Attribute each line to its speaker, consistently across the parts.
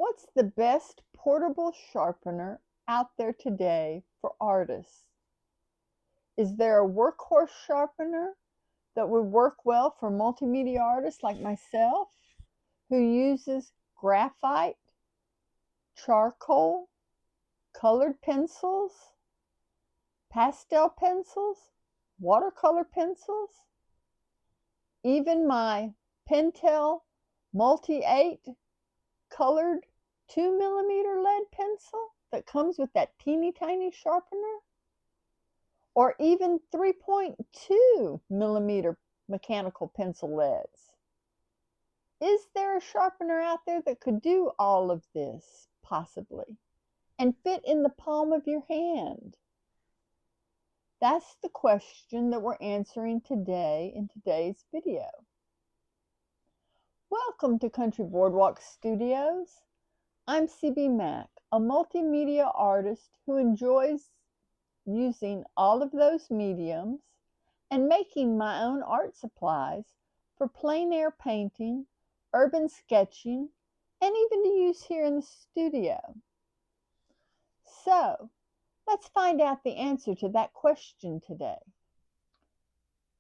Speaker 1: What's the best portable sharpener out there today for artists? Is there a workhorse sharpener that would work well for multimedia artists like myself who uses graphite, charcoal, colored pencils, pastel pencils, watercolor pencils, even my Pentel Multi 8 colored 2mm lead pencil that comes with that teeny tiny sharpener, or even 3.2mm mechanical pencil leads. Is there a sharpener out there that could do all of this, possibly, and fit in the palm of your hand? That's the question that we're answering today in today's video. Welcome to Country Boardwalk Studios. I'm CB Mack, a multimedia artist who enjoys using all of those mediums and making my own art supplies for plein air painting, urban sketching, and even to use here in the studio. So, let's find out the answer to that question today.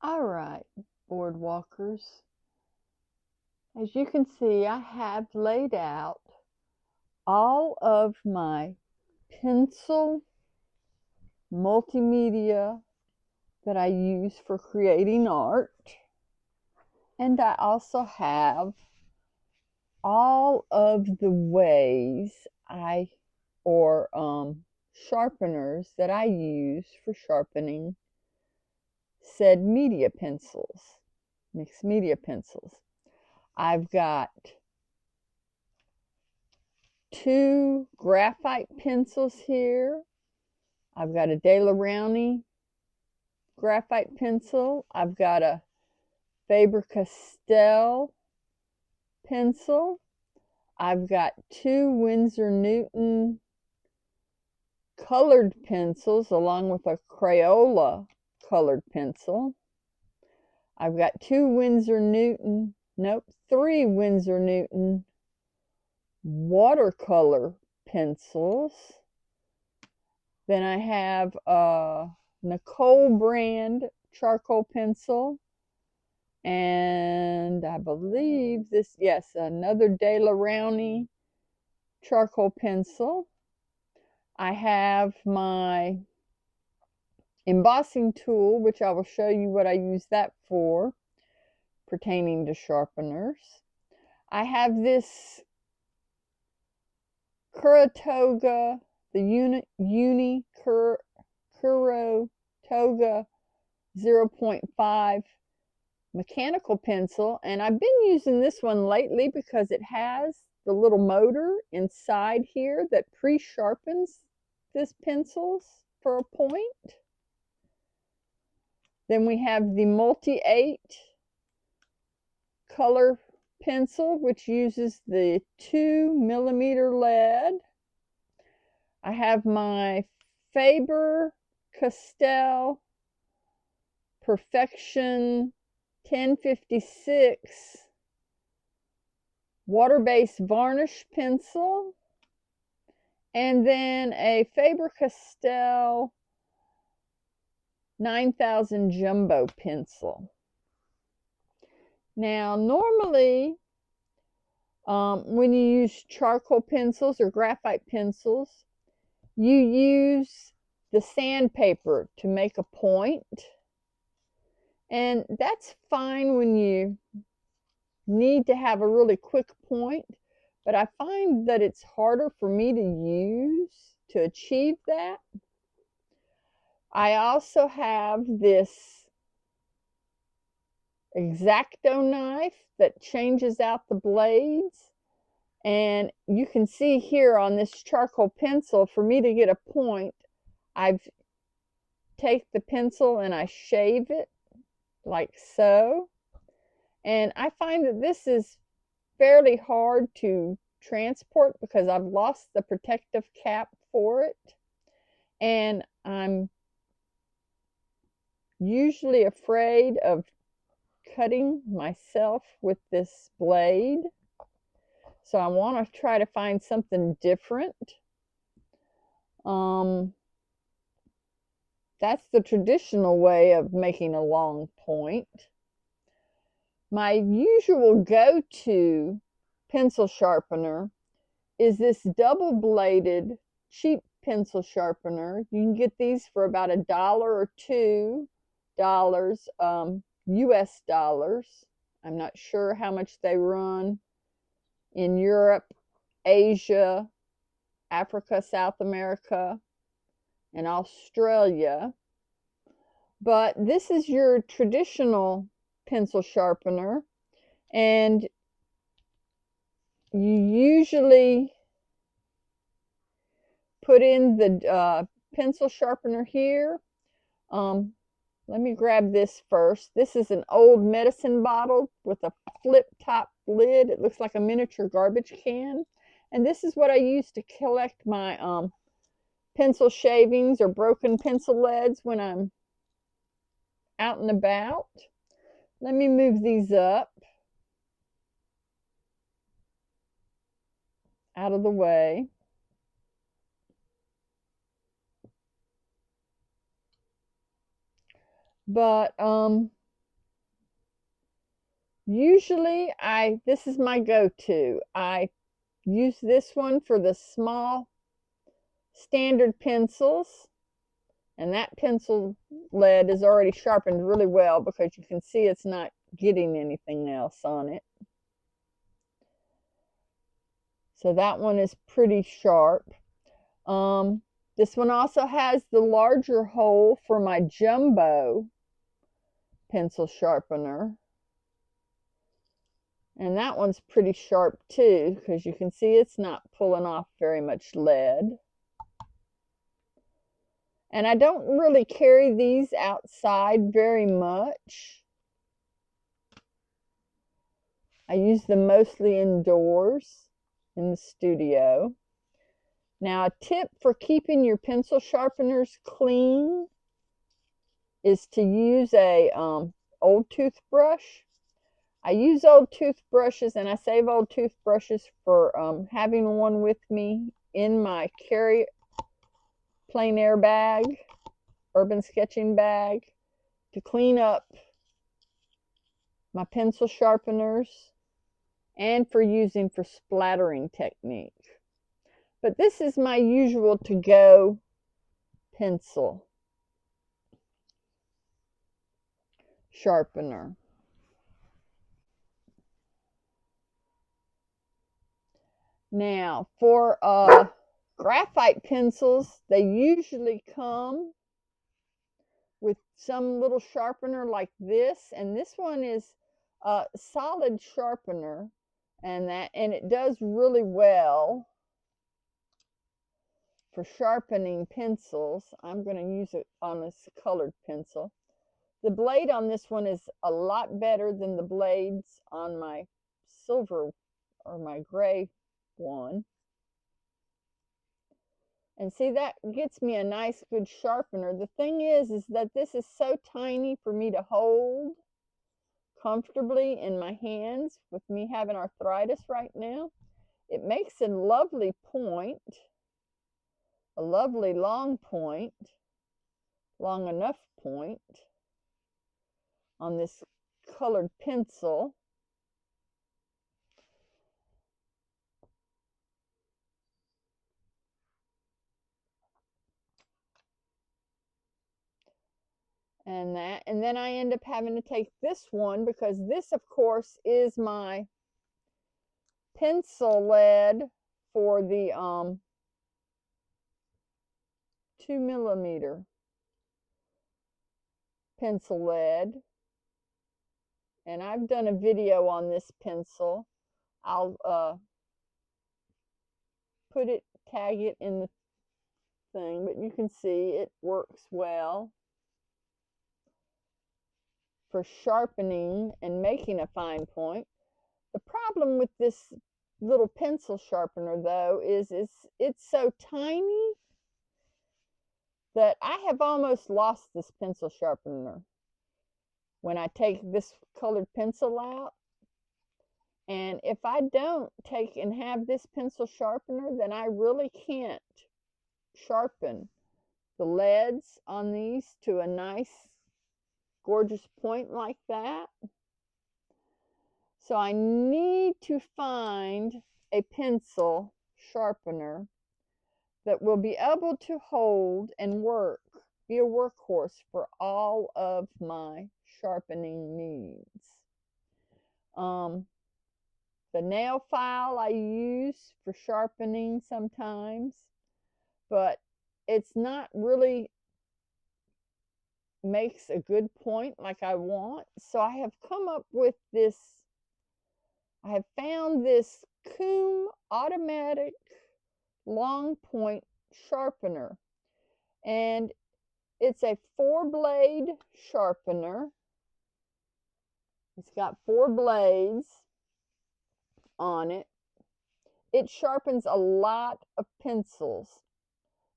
Speaker 1: All right, boardwalkers. As you can see, I have laid out all of my pencil multimedia that I use for creating art. And I also have all of the ways sharpeners that I use for sharpening said media pencils, mixed media pencils. I've got 2 graphite pencils here. I've got a De La Rowney graphite pencil. I've got a Faber-Castell pencil. I've got 2 Winsor Newton colored pencils along with a Crayola colored pencil. I've got 3 Winsor Newton watercolor pencils. Then I have a Nicole brand charcoal pencil. And I believe another De La Rowney charcoal pencil. I have my embossing tool, which I will show you what I use that for, pertaining to sharpeners. I have this Kuratoga, the Uni Kuratoga 0.5 mechanical pencil, and I've been using this one lately because it has the little motor inside here that pre-sharpens this pencils for a point. Then we have the Multi 8 color pencil, which uses the 2mm lead. I have my Faber-Castell Perfection 1056 water-based varnish pencil, and then a Faber-Castell 9000 jumbo pencil. Now, normally, when you use charcoal pencils or graphite pencils, you use the sandpaper to make a point. And that's fine when you need to have a really quick point, but I find that it's harder for me to achieve that. I also have this X-Acto knife that changes out the blades. And you can see here on this charcoal pencil, for me to get a point, I take the pencil and I shave it like so. And I find that this is fairly hard to transport because I've lost the protective cap for it. And I'm usually afraid of cutting myself with this blade. So I want to try to find something different. That's the traditional way of making a long point. My usual go-to pencil sharpener is this double-bladed cheap pencil sharpener. You can get these for about $1 or $2 US dollars. I'm not sure how much they run in Europe, Asia, Africa, South America, and Australia. But this is your traditional pencil sharpener, and you usually put in the pencil sharpener here. Let me grab this first. This is an old medicine bottle with a flip top lid. It looks like a miniature garbage can. And this is what I use to collect my pencil shavings or broken pencil leads when I'm out and about. Let me move these up out of the way. But usually this is my go-to. I use this one for the small standard pencils, and that pencil lead is already sharpened really well because you can see it's not getting anything else on it. So that one is pretty sharp. This one also has the larger hole for my jumbo pencil sharpener. And that one's pretty sharp too, because you can see it's not pulling off very much lead. And I don't really carry these outside very much. I use them mostly indoors in the studio. Now, a tip for keeping your pencil sharpeners clean is to use a old toothbrush. I use old toothbrushes, and I save old toothbrushes for having one with me in my carry plein air bag, urban sketching bag, to clean up my pencil sharpeners and for using for splattering technique. But this is my usual to-go pencil sharpener. Now, for graphite pencils, they usually come with some little sharpener like this, and this one is a solid sharpener, and it does really well for sharpening pencils. I'm going to use it on this colored pencil. The blade on this one is a lot better than the blades on my silver or my gray one. And see, that gets me a nice good sharpener. The thing is that this is so tiny for me to hold comfortably in my hands with me having arthritis right now. It makes a lovely point, a lovely long point, long enough point on this colored pencil. And then I end up having to take this one, because this, of course, is my pencil lead for the 2mm pencil lead. And I've done a video on this pencil. I'll tag it in the thing, but you can see it works well for sharpening and making a fine point. The problem with this little pencil sharpener, though, is it's so tiny that I have almost lost this pencil sharpener when I take this colored pencil out. And if I don't take and have this pencil sharpener, then I really can't sharpen the leads on these to a nice, gorgeous point like that. So I need to find a pencil sharpener that will be able to hold and work, be a workhorse for all of my sharpening needs. The nail file I use for sharpening sometimes, but it's not really makes a good point like I want. So I have come up with this, I have found this Coom automatic long point sharpener, and it's a 4-blade sharpener. It's got 4 blades on it. It sharpens a lot of pencils.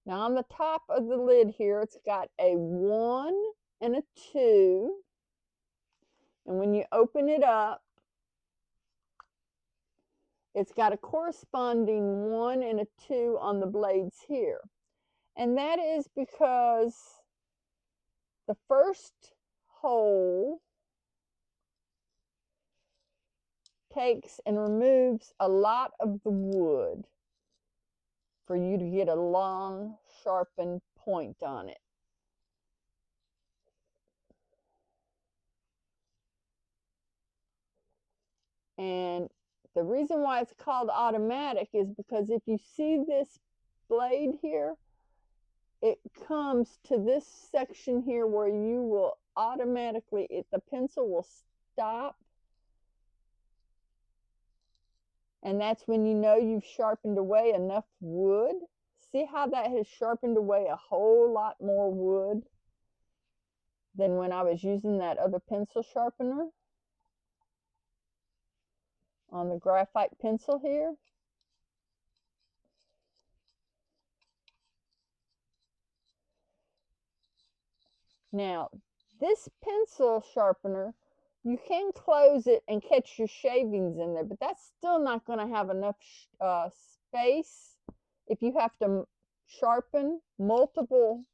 Speaker 1: Now on the top of the lid here, it's got a 1 and a 2. And when you open it up, it's got a corresponding 1 and a 2 on the blades here. And that is because the first hole takes and removes a lot of the wood for you to get a long, sharpened point on it. And the reason why it's called automatic is because if you see this blade here, it comes to this section here where you will automatically, the pencil will stop. And that's when you know you've sharpened away enough wood. See how that has sharpened away a whole lot more wood than when I was using that other pencil sharpener on the graphite pencil here. Now, this pencil sharpener, you can close it and catch your shavings in there, but that's still not going to have enough space if you have to sharpen multiple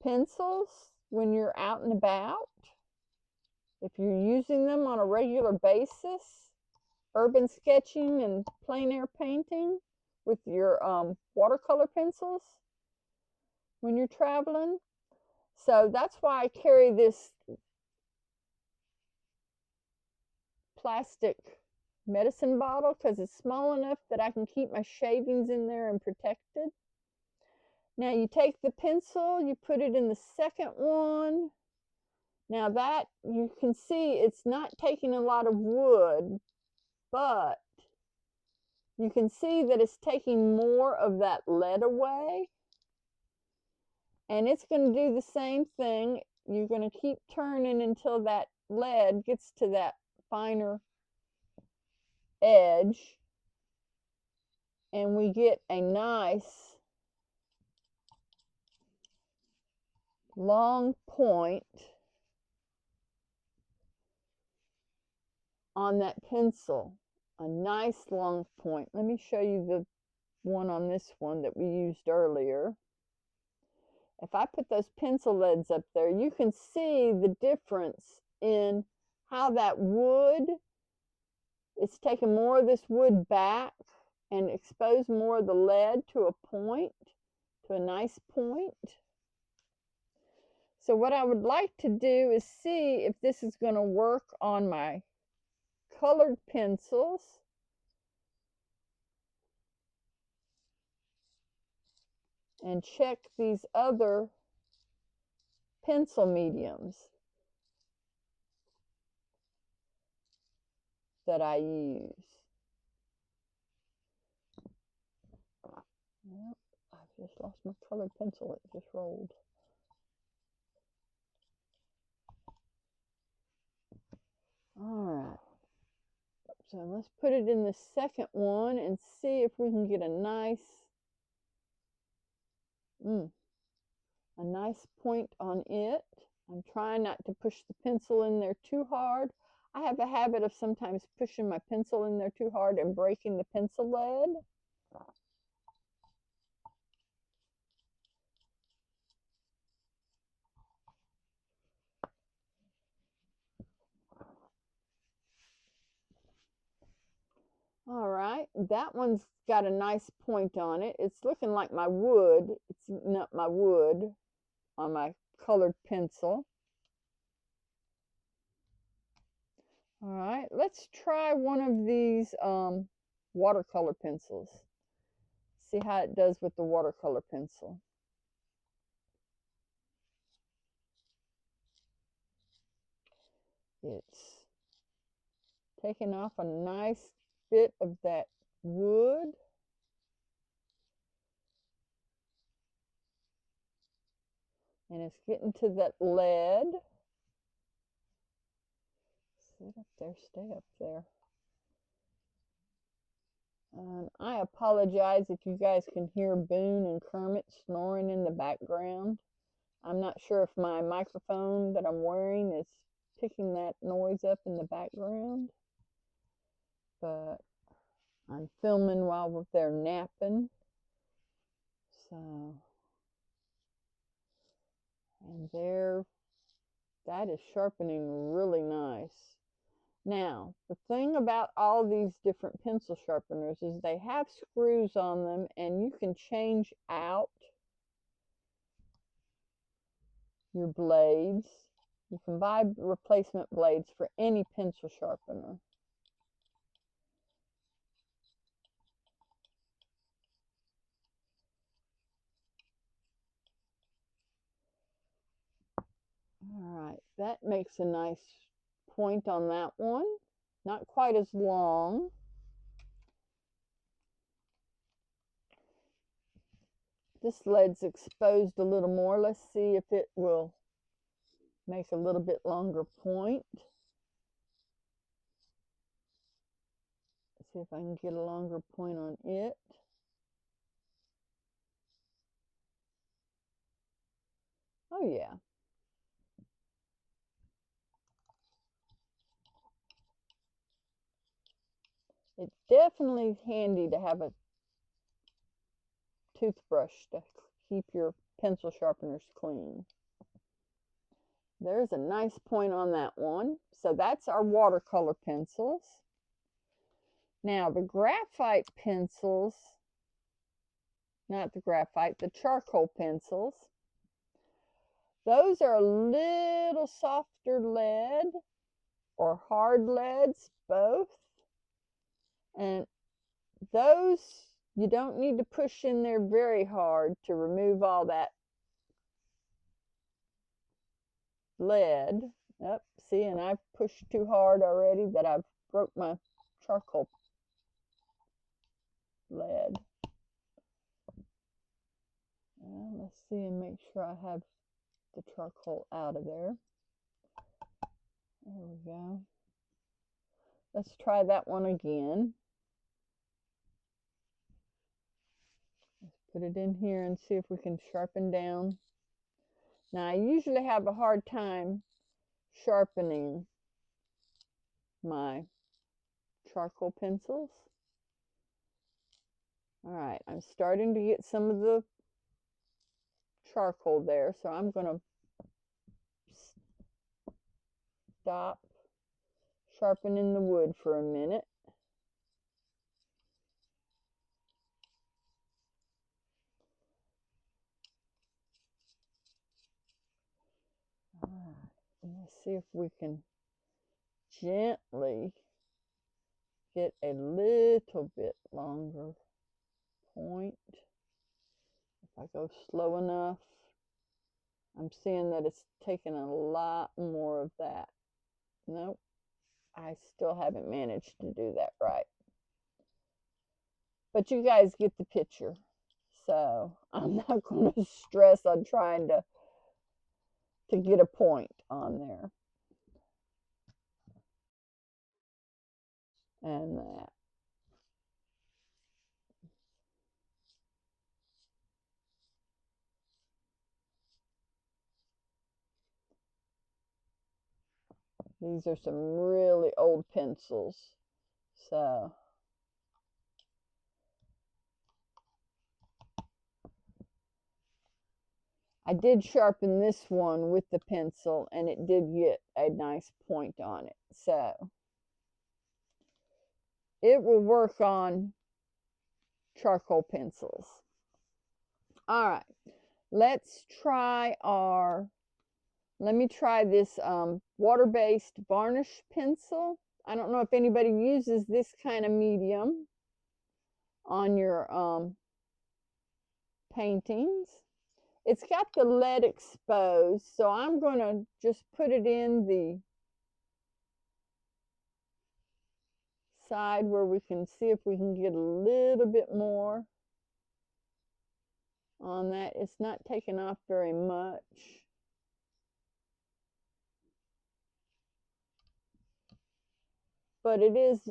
Speaker 1: pencils when you're out and about. If you're using them on a regular basis, urban sketching and plein air painting with your watercolor pencils when you're traveling. So that's why I carry this plastic medicine bottle, because it's small enough that I can keep my shavings in there and protected. Now you take the pencil, you put it in the second one. Now that you can see it's not taking a lot of wood, but you can see that it's taking more of that lead away. And it's going to do the same thing. You're going to keep turning until that lead gets to that finer edge. And we get a nice long point on that pencil. A nice long point. Let me show you the one on this one that we used earlier. If I put those pencil leads up there, you can see the difference in how that wood, it's taken more of this wood back and exposed more of the lead to a point, to a nice point. So what I would like to do is see if this is going to work on my colored pencils. And check these other pencil mediums that I use. Well, I've just lost my colored pencil. It just rolled. All right. So let's put it in the second one and see if we can get a nice point on it. I'm trying not to push the pencil in there too hard. I have a habit of sometimes pushing my pencil in there too hard and breaking the pencil lead. All right, that one's got a nice point on it. It's looking like my wood. It's not my wood on my colored pencil. All right, let's try one of these watercolor pencils. See how it does with the watercolor pencil. It's taking off a nice bit of that wood. And it's getting to that lead. Sit up there, stay up there. I apologize if you guys can hear Boone and Kermit snoring in the background. I'm not sure if my microphone that I'm wearing is picking that noise up in the background, but I'm filming while they're napping. So, and there, that is sharpening really nice. Now, the thing about all these different pencil sharpeners is they have screws on them, and you can change out your blades. You can buy replacement blades for any pencil sharpener. All right, that makes a nice point on that one. Not quite as long. This lead's exposed a little more. Let's see if it will make a little bit longer point. Let's see if I can get a longer point on it. Oh yeah. It's definitely handy to have a toothbrush to keep your pencil sharpeners clean. There's a nice point on that one. So that's our watercolor pencils. Now the graphite pencils, not the graphite, the charcoal pencils, those are a little softer lead or hard leads, both. And those, you don't need to push in there very hard to remove all that lead. Up, see, and I've pushed too hard already that I've broke my charcoal lead. Let's see and make sure I have the charcoal out of there. There we go. Let's try that one again. Let's put it in here and see if we can sharpen down. Now, I usually have a hard time sharpening my charcoal pencils. All right, I'm starting to get some of the charcoal there, so I'm going to stop sharpening the wood for a minute. All right, let's see if we can gently get a little bit longer point. If I go slow enough, I'm seeing that it's taking a lot more of that. Nope, I still haven't managed to do that right. But you guys get the picture. So I'm not going to stress on trying to get a point on there. And that. These are some really old pencils. So I did sharpen this one with the pencil, and it did get a nice point on it. So it will work on charcoal pencils. All right, let's try let me try this water-based varnish pencil. I don't know if anybody uses this kind of medium on your paintings. It's got the lead exposed, so I'm going to just put it in the side where we can see if we can get a little bit more on that. It's not taking off very much. But it's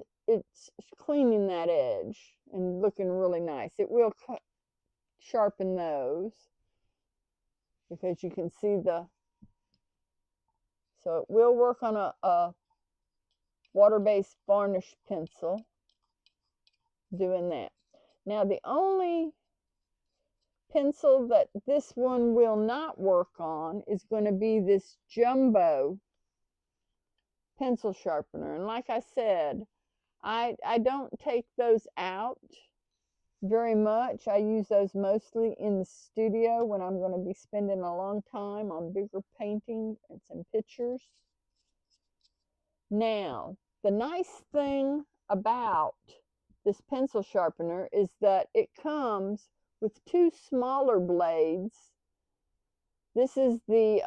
Speaker 1: cleaning that edge and looking really nice. It will sharpen those because you can see so it will work on a water-based varnish pencil doing that. Now the only pencil that this one will not work on is going to be this jumbo pencil sharpener. And like I said, I don't take those out very much. I use those mostly in the studio when I'm going to be spending a long time on bigger paintings and some pictures. Now, the nice thing about this pencil sharpener is that it comes with two smaller blades. This is the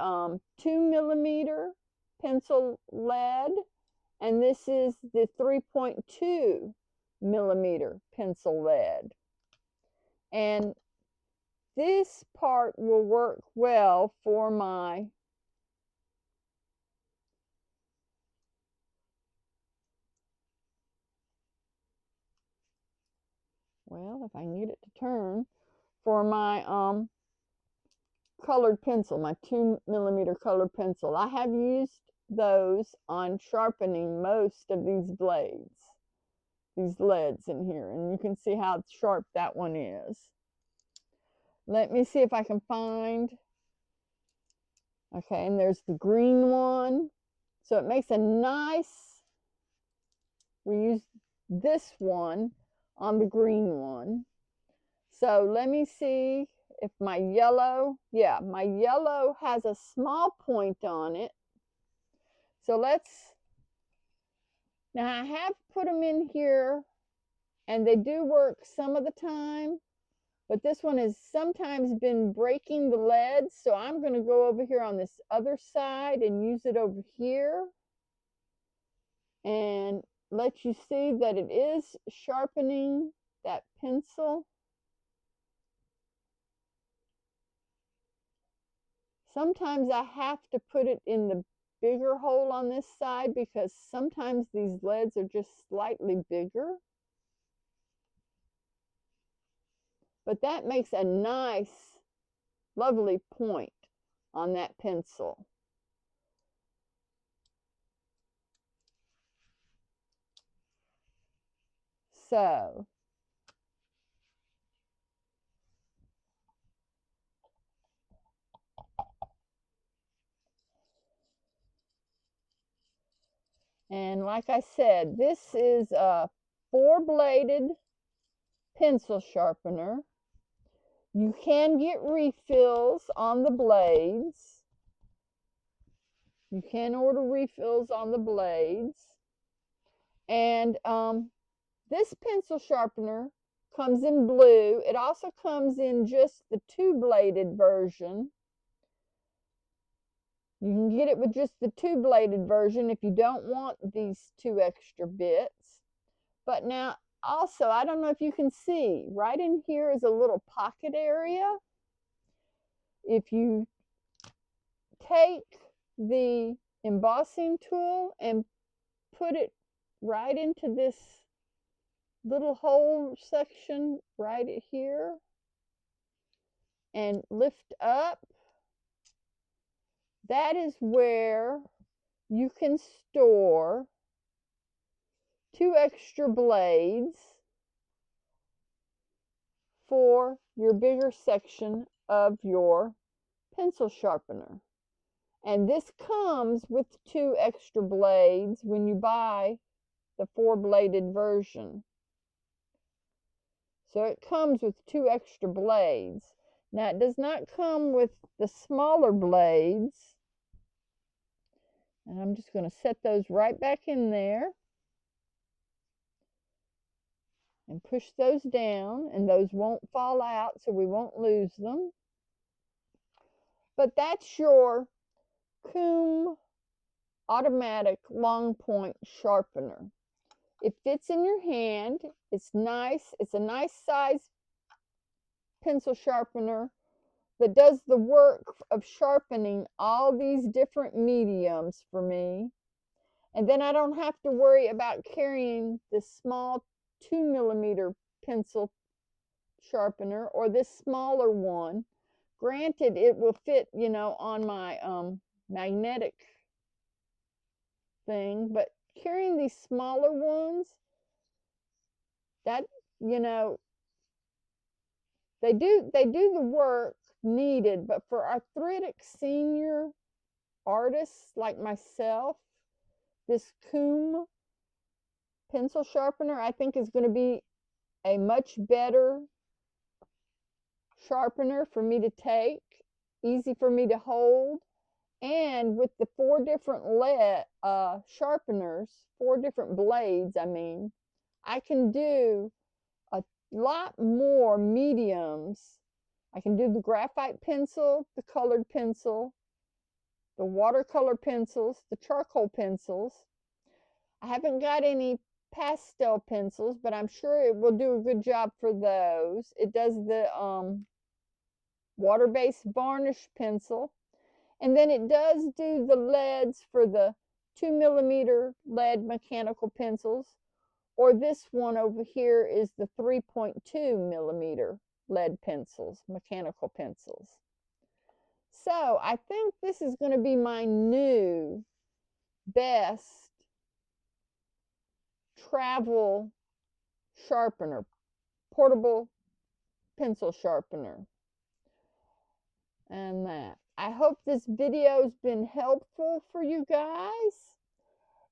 Speaker 1: 2mm pencil lead, and this is the 3.2mm pencil lead. And this part will work well for my if I can get it to turn, for my colored pencil, my 2mm colored pencil. I have used those on sharpening most of these blades, these leads in here, and you can see how sharp that one is. Let me see if I can find, okay, and there's the green one. So it makes a nice, we use this one on the green one. So let me see if my yellow, my yellow has a small point on it. So now I have put them in here and they do work some of the time, but this one has sometimes been breaking the lead. So I'm going to go over here on this other side and use it over here and let you see that it is sharpening that pencil. Sometimes I have to put it in the bigger hole on this side because sometimes these leads are just slightly bigger. But that makes a nice, lovely point on that pencil. So and like I said, this is a 4-bladed pencil sharpener. You can get refills on the blades. You can order refills on the blades. And this pencil sharpener comes in blue. It also comes in just the 2-bladed version. You can get it with just the 2-bladed version if you don't want these 2 extra bits. But now, also, I don't know if you can see, right in here is a little pocket area. If you take the embossing tool and put it right into this little hole section right here and lift up, that is where you can store 2 extra blades for your bigger section of your pencil sharpener. And this comes with 2 extra blades when you buy the 4-bladed version. So it comes with 2 extra blades. Now it does not come with the smaller blades. And I'm just going to set those right back in there. And push those down, and those won't fall out, so we won't lose them. But that's your Coom automatic long point sharpener. It fits in your hand. It's nice. It's a nice size pencil sharpener that does the work of sharpening all these different mediums for me. And then I don't have to worry about carrying this small 2mm pencil sharpener or this smaller one. Granted, it will fit, on my magnetic thing, but carrying these smaller ones, that, they do the work needed, but for arthritic senior artists like myself, this Coom pencil sharpener, I think, is going to be a much better sharpener for me to take, easy for me to hold. And with the 4 different sharpeners, 4 different blades, I can do a lot more mediums. I can do the graphite pencil, the colored pencil, the watercolor pencils, the charcoal pencils. I haven't got any pastel pencils, but I'm sure it will do a good job for those. It does the water-based varnish pencil. And then it does do the leads for the 2mm lead mechanical pencils. Or this one over here is the 3.2mm lead pencils, mechanical pencils. So I think this is going to be my new best travel sharpener, portable pencil sharpener. And that. I hope this video's been helpful for you guys.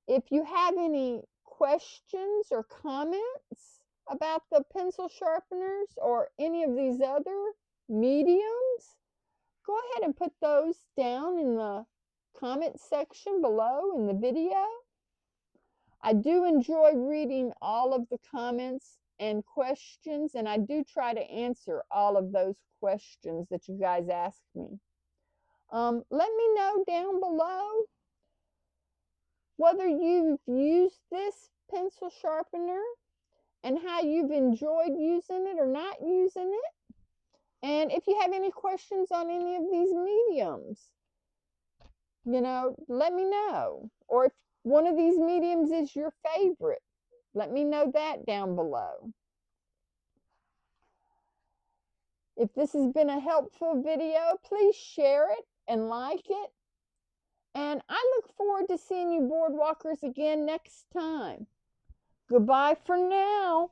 Speaker 1: If you have any questions or comments about the pencil sharpeners or any of these other mediums, go ahead and put those down in the comment section below in the video. I do enjoy reading all of the comments and questions, and I do try to answer all of those questions that you guys ask me. Let me know down below whether you've used this pencil sharpener and how you've enjoyed using it or not using it. And if you have any questions on any of these mediums, let me know. Or if one of these mediums is your favorite, let me know that down below. If this has been a helpful video, please share it and like it. And I look forward to seeing you boardwalkers again next time. Goodbye for now.